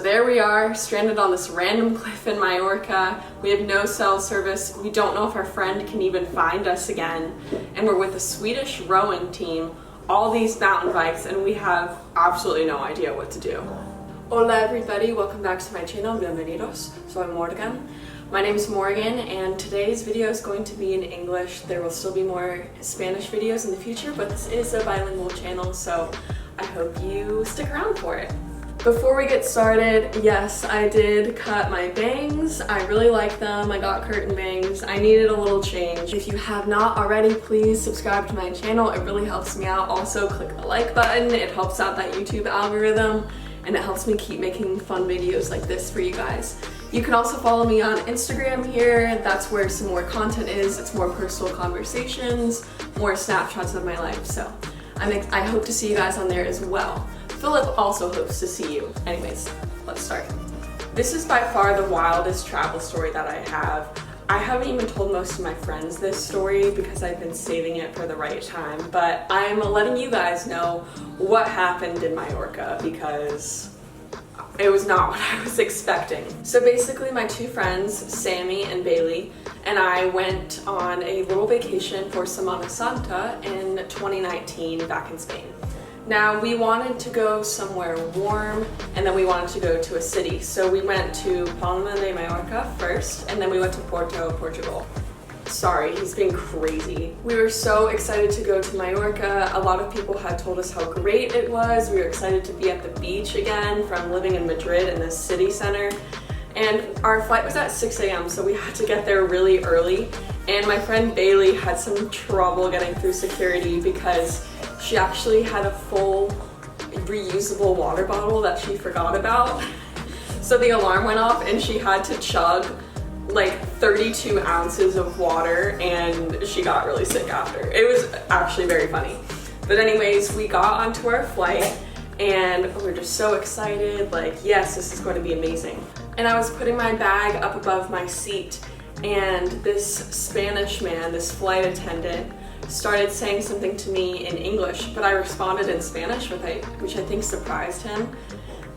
there we are, stranded on this random cliff in Majorca. We have no cell service. We don't know if our friend can even find us again. And we're with a Swedish rowing team, all these mountain bikes, and we have absolutely no idea what to do. Hola everybody, welcome back to my channel, bienvenidos. Soy Morgan. My name is Morgan, and today's video is going to be in English. There will still be more Spanish videos in the future, but this is a bilingual channel, so I hope you stick around for it. Before we get started, yes, I did cut my bangs. I really like them. I got curtain bangs. I needed a little change. If you have not already, please subscribe to my channel. It really helps me out. Also, click the like button. It helps out that YouTube algorithm, and it helps me keep making fun videos like this for you guys. You can also follow me on Instagram here. That's where some more content is. It's more personal conversations, more snapshots of my life. So I hope to see you guys on there as well. Philip also hopes to see you. Anyways, let's start. This is by far the wildest travel story that I have. I haven't even told most of my friends this story because I've been saving it for the right time, but I'm letting you guys know what happened in Majorca because it was not what I was expecting. So basically my two friends, Sammy and Bailey, and I went on a little vacation for Semana Santa in 2019 back in Spain. Now, we wanted to go somewhere warm, and then we wanted to go to a city. So we went to Palma de Mallorca first, and then we went to Porto, Portugal. Sorry, he's being crazy. We were so excited to go to Mallorca. A lot of people had told us how great it was. We were excited to be at the beach again from living in Madrid in the city center. And our flight was at 6 a.m., so we had to get there really early. And my friend Bailey had some trouble getting through security because she actually had a full reusable water bottle that she forgot about. So the alarm went off and she had to chug like 32 ounces of water, and she got really sick after. It was actually very funny. But anyways, we got onto our flight and we were just so excited, like, yes, this is going to be amazing. And I was putting my bag up above my seat, and this Spanish man, this flight attendant, started saying something to me in English, but I responded in Spanish, which I think surprised him.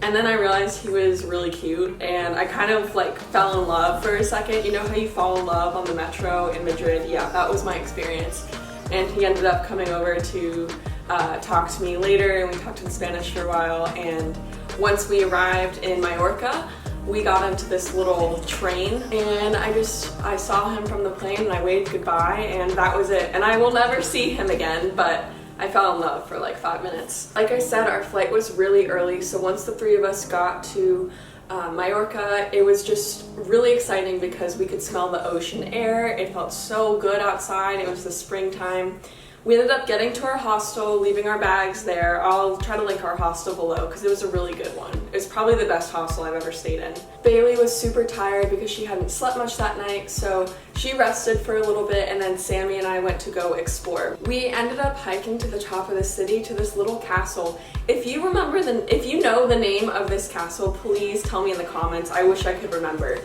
And then I realized he was really cute, and I kind of like fell in love for a second. You know how you fall in love on the metro in Madrid? Yeah, that was my experience. And he ended up coming over to talk to me later, and we talked in Spanish for a while. And once we arrived in Majorca, we got into this little train, and I saw him from the plane and I waved goodbye, and that was it. And I will never see him again, but I fell in love for like 5 minutes. Like I said, our flight was really early, so once the three of us got to Majorca, it was just really exciting because we could smell the ocean air. It felt so good outside. It was the springtime. We ended up getting to our hostel, leaving our bags there. I'll try to link our hostel below because it was a really good one. It was probably the best hostel I've ever stayed in. Bailey was super tired because she hadn't slept much that night, so she rested for a little bit, and then Sammy and I went to go explore. We ended up hiking to the top of the city to this little castle. If you know the name of this castle, please tell me in the comments. I wish I could remember.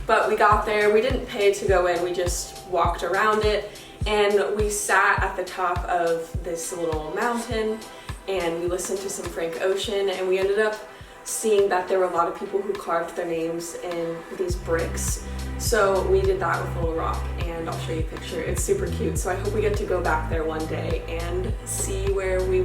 But we got there, we didn't pay to go in, we just walked around it. And we sat at the top of this little mountain and we listened to some Frank Ocean, and we ended up seeing that there were a lot of people who carved their names in these bricks. So we did that with a little rock, and I'll show you a picture. It's super cute, so I hope we get to go back there one day and see where we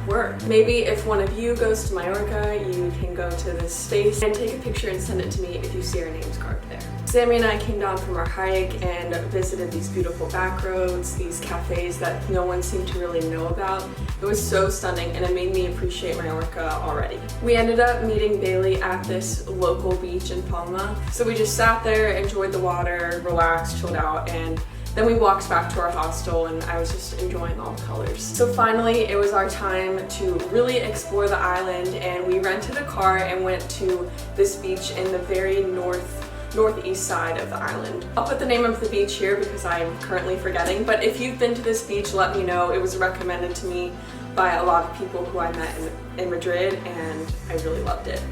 were. Maybe if one of you goes to Majorca, you can go to this space and take a picture and send it to me if you see our names carved there. Sammy and I came down from our hike and visited these beautiful back roads, these cafes that no one seemed to really know about. It was so stunning, and it made me appreciate Majorca already. We ended up meeting Bailey at this local beach in Palma. So we just sat there, enjoyed the water, relaxed, chilled out, and then we walked back to our hostel, and I was just enjoying all the colors. So finally, it was our time to really explore the island, and we rented a car and went to this beach in the very northeast side of the island. I'll put the name of the beach here because I'm currently forgetting, but if you've been to this beach, let me know. It was recommended to me by a lot of people who I met in Madrid, and I really loved it.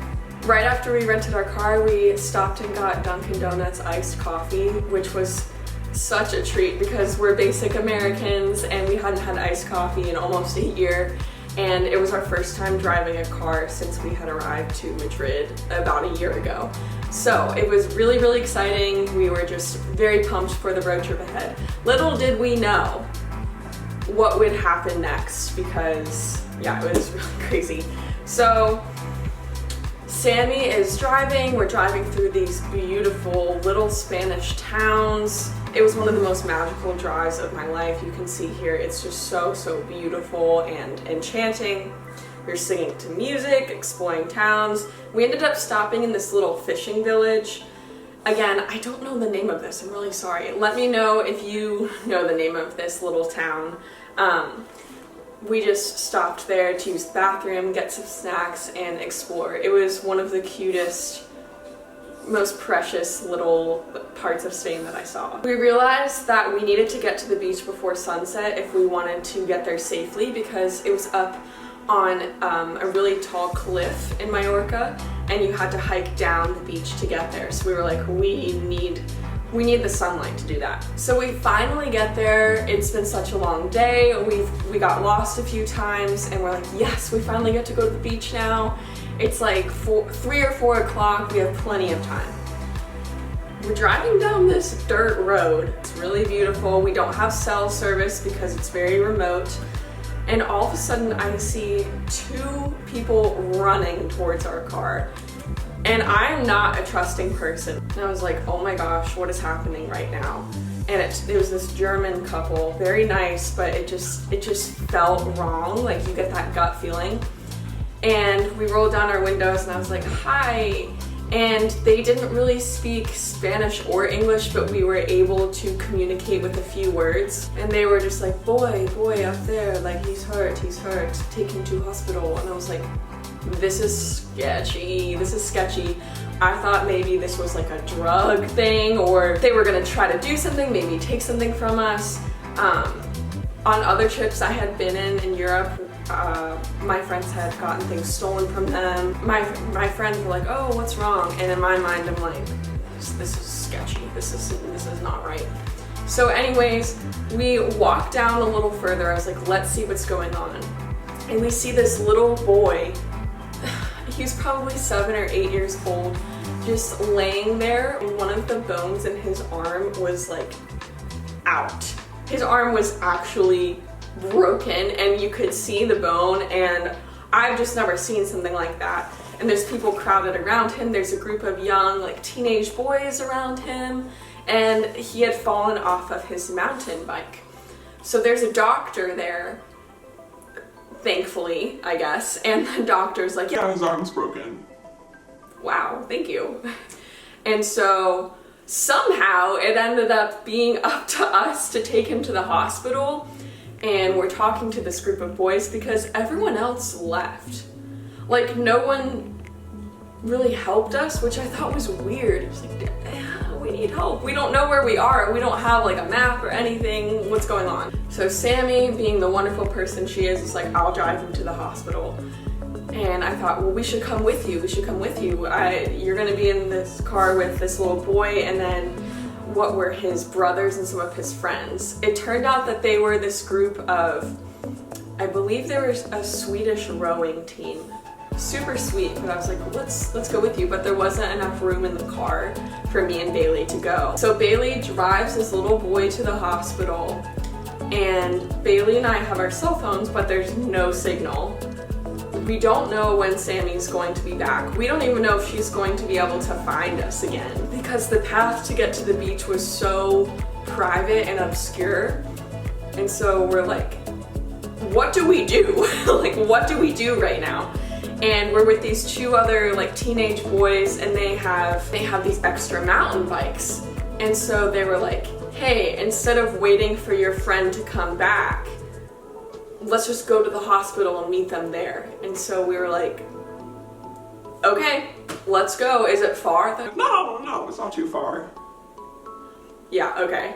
Right after we rented our car, we stopped and got Dunkin' Donuts iced coffee, which was such a treat because we're basic Americans and we hadn't had iced coffee in almost a year. and it was our first time driving a car since we had arrived to Madrid about a year ago. So it was really, really exciting. We were just very pumped for the road trip ahead. Little did we know what would happen next, because yeah, it was really crazy. So Sammy is driving, we're driving through these beautiful little Spanish towns. It was one of the most magical drives of my life. You can see here, it's just so, so beautiful and enchanting. We were singing to music, exploring towns. We ended up stopping in this little fishing village. Again, I don't know the name of this, I'm really sorry. Let me know if you know the name of this little town. We just stopped there to use the bathroom, get some snacks, and explore. It was one of the cutest, most precious little parts of Spain that I saw. We realized that we needed to get to the beach before sunset if we wanted to get there safely, because it was up on a really tall cliff in Mallorca, and you had to hike down the beach to get there. So we were like, we need the sunlight to do that. So we finally get there. It's been such a long day. We got lost a few times, and we're like, yes, we finally get to go to the beach now. It's like 3 or 4 o'clock. We have plenty of time. We're driving down this dirt road. It's really beautiful. We don't have cell service because it's very remote. And all of a sudden I see 2 people running towards our car. And I'm not a trusting person. And I was like, oh my gosh, what is happening right now? And it was this German couple, very nice, but it just felt wrong. Like, you get that gut feeling. And we rolled down our windows and I was like, hi. And they didn't really speak Spanish or English, but we were able to communicate with a few words. And they were just like, boy up there, like he's hurt, take him to hospital. And I was like, this is sketchy. I thought maybe this was like a drug thing, or they were gonna try to do something, maybe take something from us. On other trips I had been in Europe, my friends had gotten things stolen from them. My friends were like, oh, what's wrong? And in my mind, I'm like, this is sketchy. This is not right. So anyways, we walked down a little further. I was like, let's see what's going on. And we see this little boy. He's probably 7 or 8 years old, just laying there. One of the bones in his arm was like out. His arm was actually broken, and you could see the bone, and I've just never seen something like that. And there's people crowded around him. There's a group of young, like, teenage boys around him, and he had fallen off of his mountain bike. So there's a doctor there, thankfully, I guess, and the doctor's like, yeah, his arm's broken. Wow, thank you. And so somehow it ended up being up to us to take him to the hospital. And we're talking to this group of boys because everyone else left. Like, no one really helped us, which I thought was weird. It was like, we need help. We don't know where we are. We don't have like a map or anything. What's going on? So Sammy, being the wonderful person she is like, I'll drive him to the hospital. And I thought, well, we should come with you. You're gonna be in this car with this little boy, and then what were his brothers and some of his friends. It turned out that they were this group of, I believe they were a Swedish rowing team. Super sweet, but I was like, let's go with you. But there wasn't enough room in the car for me and Bailey to go. So Bailey drives this little boy to the hospital, and Bailey and I have our cell phones, but there's no signal. We don't know when Sammy's going to be back. We don't even know if she's going to be able to find us again, because the path to get to the beach was so private and obscure. And so we're like, what do we do? Like, what do we do right now? And we're with these 2 other like teenage boys, and they have these extra mountain bikes. And so they were like, hey, instead of waiting for your friend to come back, let's just go to the hospital and meet them there. And so we were like, okay, let's go. Is it far? No, it's not too far. Yeah, okay.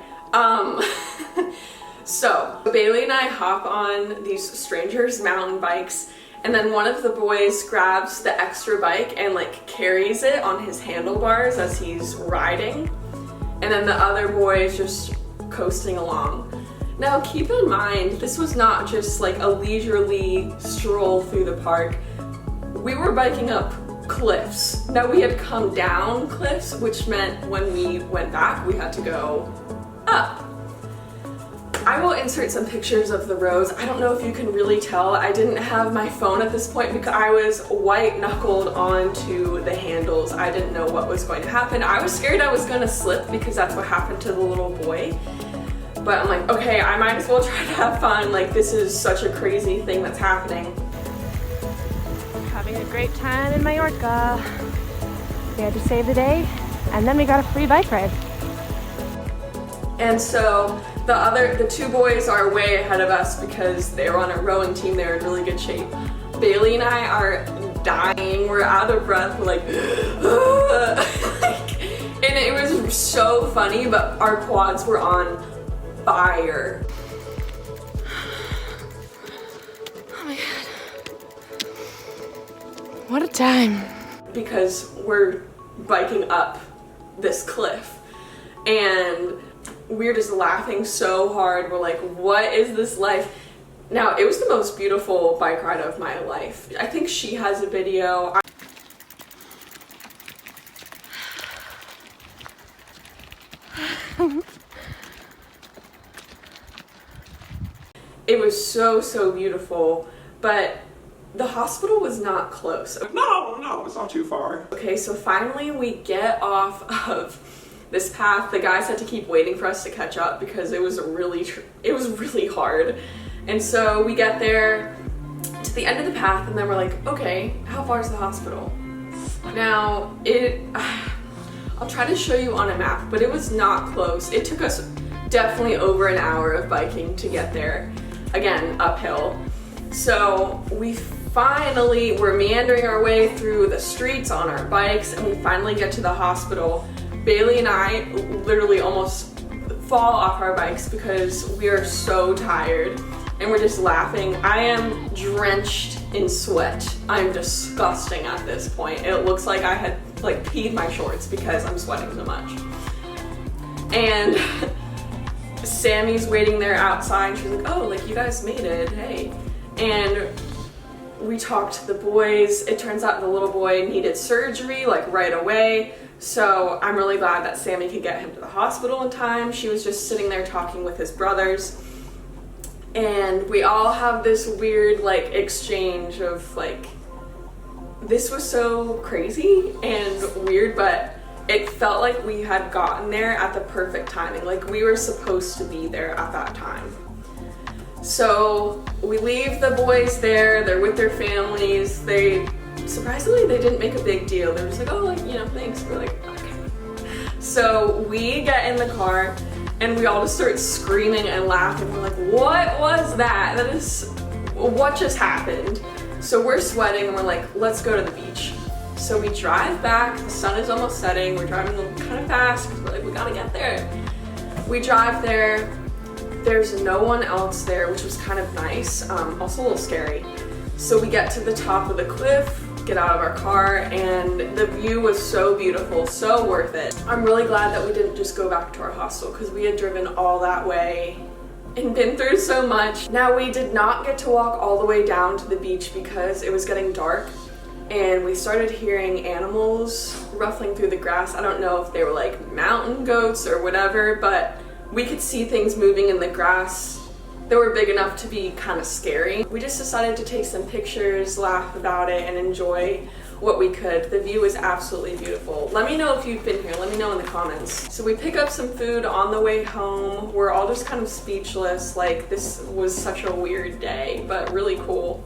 So Bailey and I hop on these strangers' mountain bikes, and then one of the boys grabs the extra bike and like carries it on his handlebars as he's riding. And then the other boy is just coasting along. Now keep in mind, this was not just like a leisurely stroll through the park. We were biking up cliffs. Now we had come down cliffs, which meant when we went back, we had to go up. I will insert some pictures of the roads. I don't know if you can really tell. I didn't have my phone at this point because I was white-knuckled onto the handles. I didn't know what was going to happen. I was scared I was going to slip because that's what happened to the little boy. But I'm like, okay, I might as well try to have fun. Like, this is such a crazy thing that's happening. Having a great time in Majorca. We had to save the day, and then we got a free bike ride. And so the two boys are way ahead of us because they were on a rowing team. They're in really good shape. Bailey and I are dying. We're out of breath. We're like, and it was so funny, but our quads were on fire. Oh my God. What a time. Because we're biking up this cliff and we're just laughing so hard. We're like, what is this life? Now, it was the most beautiful bike ride of my life. I think she has a video. It was so beautiful, but the hospital was not close. No, it's not too far. Okay, so finally we get off of this path. The guys had to keep waiting for us to catch up because it was really hard. And so we get there to the end of the path and then we're like, okay, how far is the hospital? Now, I'll try to show you on a map, but it was not close. It took us definitely over an hour of biking to get there. Again, uphill. So we're meandering our way through the streets on our bikes and we finally get to the hospital. Bailey and I literally almost fall off our bikes because we are so tired and we're just laughing. I am drenched in sweat. I'm disgusting at this point. It looks like I had like peed my shorts because I'm sweating so much. And Sammy's waiting there outside and she's like, oh, like you guys made it, hey. And we talked to the boys. It turns out the little boy needed surgery like right away. So I'm really glad that Sammy could get him to the hospital in time. She was just sitting there talking with his brothers. And we all have this weird like exchange of like, this was so crazy and weird, but it felt like we had gotten there at the perfect timing. Like we were supposed to be there at that time. So we leave the boys there, they're with their families. Surprisingly, they didn't make a big deal. They were just like, oh, like, you know, thanks. We're like, okay. So we get in the car and we all just start screaming and laughing. We're like, what was that? What just happened? So we're sweating and we're like, let's go to the beach. So we drive back, the sun is almost setting. We're driving kind of fast because we're like, we gotta get there. We drive there. There's no one else there, which was kind of nice, also a little scary. So we get to the top of the cliff, get out of our car, and the view was so beautiful, so worth it. I'm really glad that we didn't just go back to our hostel because we had driven all that way and been through so much. Now, we did not get to walk all the way down to the beach because it was getting dark and we started hearing animals ruffling through the grass. I don't know if they were like mountain goats or whatever, but we could see things moving in the grass that were big enough to be kind of scary. We just decided to take some pictures, laugh about it, and enjoy what we could. The view is absolutely beautiful. Let me know if you've been here. Let me know in the comments. So we pick up some food on the way home. We're all just kind of speechless. Like, this was such a weird day, but really cool.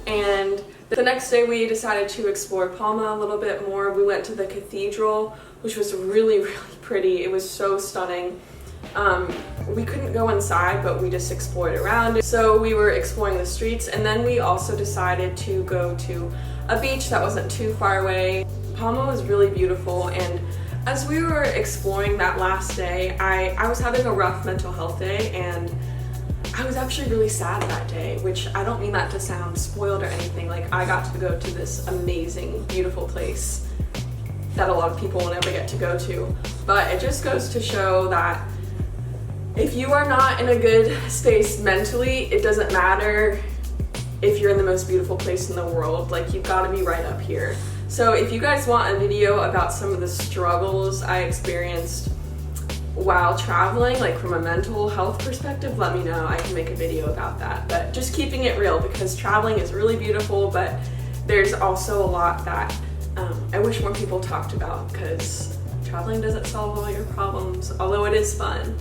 And the next day we decided to explore Palma a little bit more. We went to the cathedral, which was really pretty. It was so stunning. We couldn't go inside, but we just explored around it. So we were exploring the streets, and then we also decided to go to a beach that wasn't too far away. Palma was really beautiful, and as we were exploring that last day, I was having a rough mental health day, and I was actually really sad that day, which I don't mean that to sound spoiled or anything. Like, I got to go to this amazing, beautiful place that a lot of people will never get to go to. But it just goes to show that if you are not in a good space mentally, it doesn't matter if you're in the most beautiful place in the world. Like, you've got to be right up here. So if you guys want a video about some of the struggles I experienced while traveling, like from a mental health perspective, let me know. I can make a video about that. But just keeping it real, because traveling is really beautiful, but there's also a lot that I wish more people talked about, because traveling doesn't solve all your problems, although it is fun.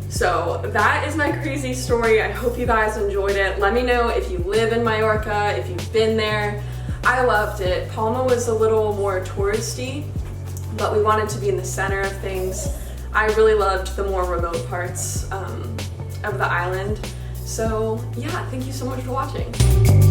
So that is my crazy story. I hope you guys enjoyed it. Let me know if you live in Mallorca, if you've been there. I loved it. Palma was a little more touristy, but we wanted to be in the center of things. I really loved the more remote parts of the island. So yeah, thank you so much for watching.